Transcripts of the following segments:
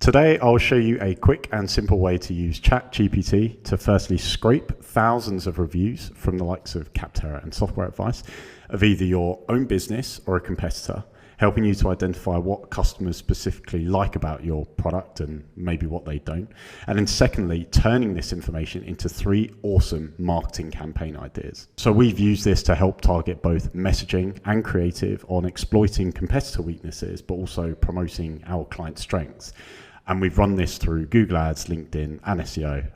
Today, I'll show you a quick and simple way to use ChatGPT to firstly scrape thousands of reviews from the likes of Capterra and Software Advice of either your own business or a competitor, helping you to identify what customers specifically like about your product and maybe what they don't. And then secondly, turning this information into 3 awesome marketing campaign ideas. So we've used this to help target both messaging and creative on exploiting competitor weaknesses, but also promoting our client strengths. And we've run this through Google Ads, LinkedIn, and SEO,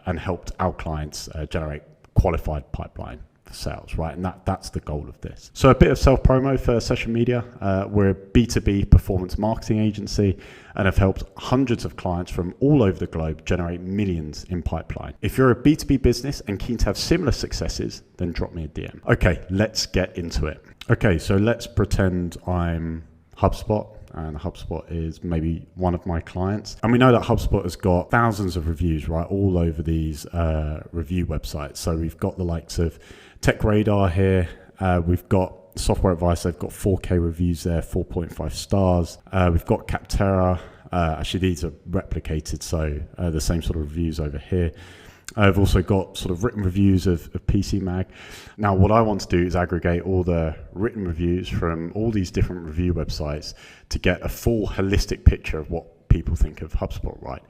and helped our clients generate qualified pipeline sales, right? And that's the goal of this. So a bit of self-promo for Session Media. We're a B2B performance marketing agency and have helped hundreds of clients from all over the globe generate millions in pipeline. If you're a B2B business and keen to have similar successes, then drop me a DM. Okay, let's get into it. Okay, so let's pretend I'm HubSpot, and HubSpot is maybe one of my clients. And we know that HubSpot has got thousands of reviews, right, all over these review websites. So we've got the likes of Tech Radar here. We've got Software Advice. They've got 4K reviews there, 4.5 stars. We've got Capterra. Actually, these are replicated, so the same sort of reviews over here. I've also got sort of written reviews of PC Mag. Now, what I want to do is aggregate all the written reviews from all these different review websites to get a full holistic picture of what people think of HubSpot, right?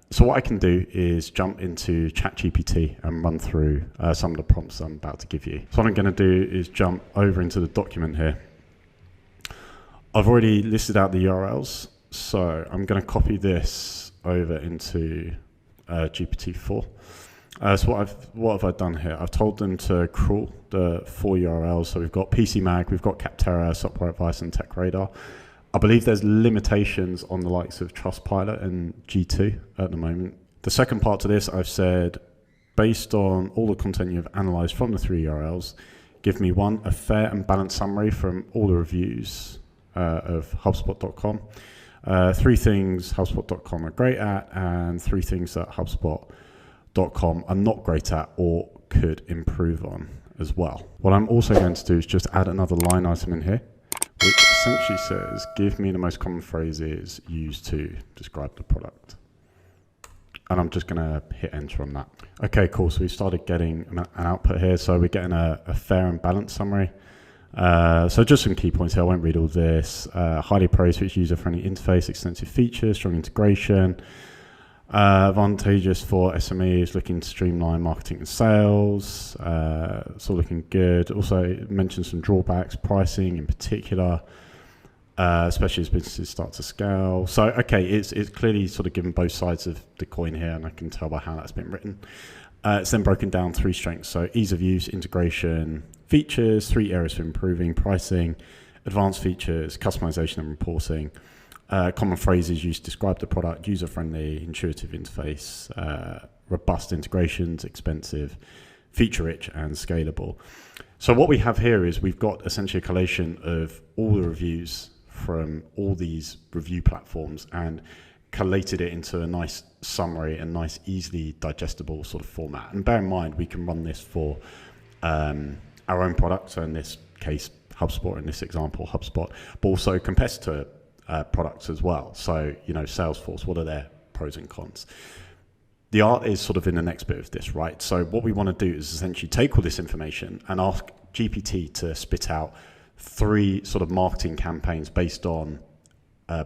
So what I can do is jump into ChatGPT and run through some of the prompts I'm about to give you. So what I'm going to do is jump over into the document here. I've already listed out the URLs, so I'm going to copy this over into GPT-4. So what have I done here? I've told them to crawl the 4 URLs. So we've got PC Mag, we've got Capterra, Software Advice, and Tech Radar. I believe there's limitations on the likes of Trustpilot and G2 at the moment. The second part to this, I've said, based on all the content you've analyzed from the 3 URLs, give me 1, a fair and balanced summary from all the reviews of HubSpot.com. 3 things HubSpot.com are great at, and 3 things that HubSpot.com are not great at or could improve on as well. What I'm also going to do is just add another line item in here, which essentially says, give me the most common phrases used to describe the product. And I'm just going to hit enter on that. Okay, cool. So we started getting an output here. So we're getting a fair and balanced summary. So just some key points here. I won't read all this. Highly praised for its user-friendly interface, extensive features, strong integration, advantageous for SMEs looking to streamline marketing and sales. It's all looking good. Also it mentions some drawbacks, pricing in particular, especially as businesses start to scale. So okay, it's clearly sort of given both sides of the coin here, and I can tell by how that's been written. It's then broken down 3 strengths. So ease of use, integration, features, 3 areas for improving, pricing, advanced features, customization and reporting, common phrases used to describe the product, user-friendly, intuitive interface, robust integrations, expensive, feature-rich, and scalable. So what we have here is we've got essentially a collation of all the reviews from all these review platforms and collated it into a nice summary and nice, easily digestible sort of format. And bear in mind, we can run this for our own product, so in this case HubSpot, in this example HubSpot, but also competitor products as well. So, you know, Salesforce, what are their pros and cons? The art is sort of in the next bit of this, right? So what we want to do is essentially take all this information and ask GPT to spit out 3 sort of marketing campaigns based on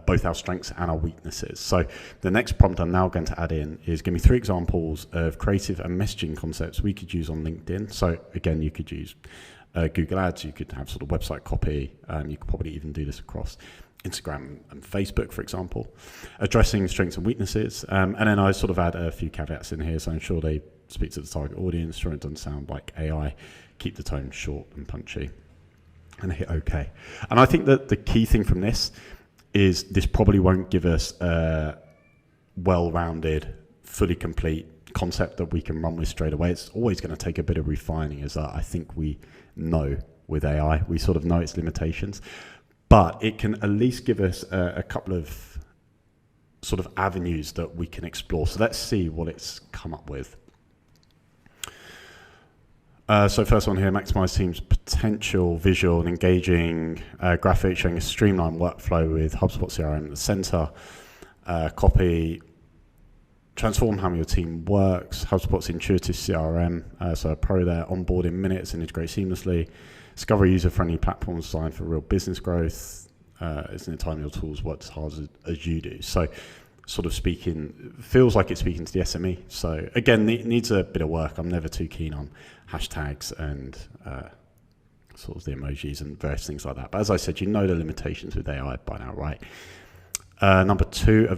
both our strengths and our weaknesses. So the next prompt I'm now going to add in is give me 3 examples of creative and messaging concepts we could use on LinkedIn. So again, you could use Google Ads, you could have sort of website copy, you could probably even do this across Instagram and Facebook, for example, addressing strengths and weaknesses. And then I sort of add a few caveats in here, so I'm sure they speak to the target audience, sure it doesn't sound like AI, keep the tone short and punchy, and hit OK. And I think that the key thing from this is this probably won't give us a well-rounded, fully complete concept that we can run with straight away. It's always going to take a bit of refining, as I think we know with AI. We sort of know its limitations, but it can at least give us a couple of sort of avenues that we can explore. So let's see what it's come up with. So first one here, maximize team's potential, visual and engaging graphic showing a streamlined workflow with HubSpot CRM at the center. copy, transform how your team works, HubSpot's intuitive CRM, so a pro there, onboard in minutes and integrate seamlessly, discover a user-friendly platform designed for real business growth, isn't it time your tools work as hard as you do? So sort of speaking, feels like it's speaking to the SME. So again, needs a bit of work. I'm never too keen on hashtags and sort of the emojis and various things like that. But as I said, you know the limitations with AI by now, right? Number 2,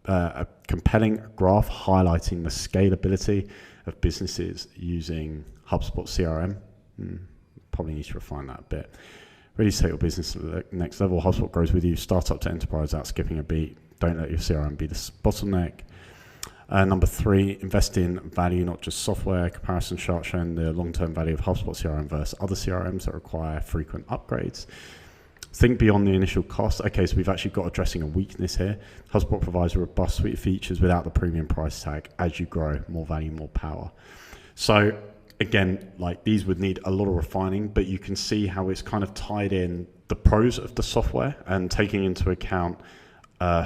a compelling graph highlighting the scalability of businesses using HubSpot CRM. Probably need to refine that a bit. Really take your business to the next level. HubSpot grows with you, startup to enterprise without skipping a beat. Don't let your CRM be the bottleneck. Number 3, invest in value, not just software. Comparison chart showing the long-term value of HubSpot CRM versus other CRMs that require frequent upgrades. Think beyond the initial cost. Okay, so we've actually got addressing a weakness here. HubSpot provides a robust suite of features without the premium price tag. As you grow, more value, more power. So again, like these would need a lot of refining, but you can see how it's kind of tied in the pros of the software and taking into account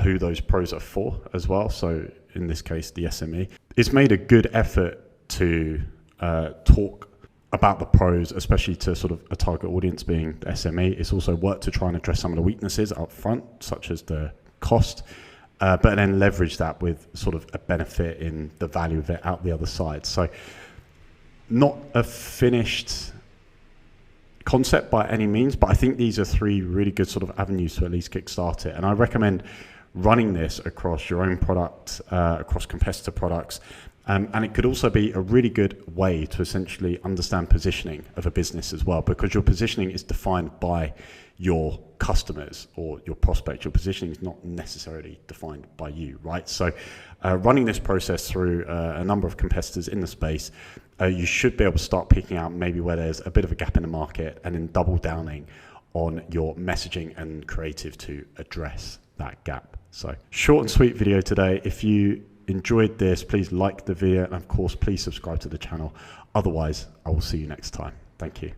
who those pros are for as well. So in this case, the SME. It's made a good effort to talk about the pros, especially to sort of a target audience being the SME. It's also worked to try and address some of the weaknesses up front, such as the cost, but then leverage that with sort of a benefit in the value of it out the other side. So not a finished concept by any means, but I think these are 3 really good sort of avenues to at least kickstart it. And I recommend running this across your own product, across competitor products. And it could also be a really good way to essentially understand positioning of a business as well, because your positioning is defined by your customers or your prospects. Your positioning is not necessarily defined by you, right? So running this process through a number of competitors in the space, you should be able to start picking out maybe where there's a bit of a gap in the market and then double downing on your messaging and creative to address that gap. So short and sweet video today. If you enjoyed this, please like the video, and of course, please subscribe to the channel. Otherwise, I will see you next time. Thank you.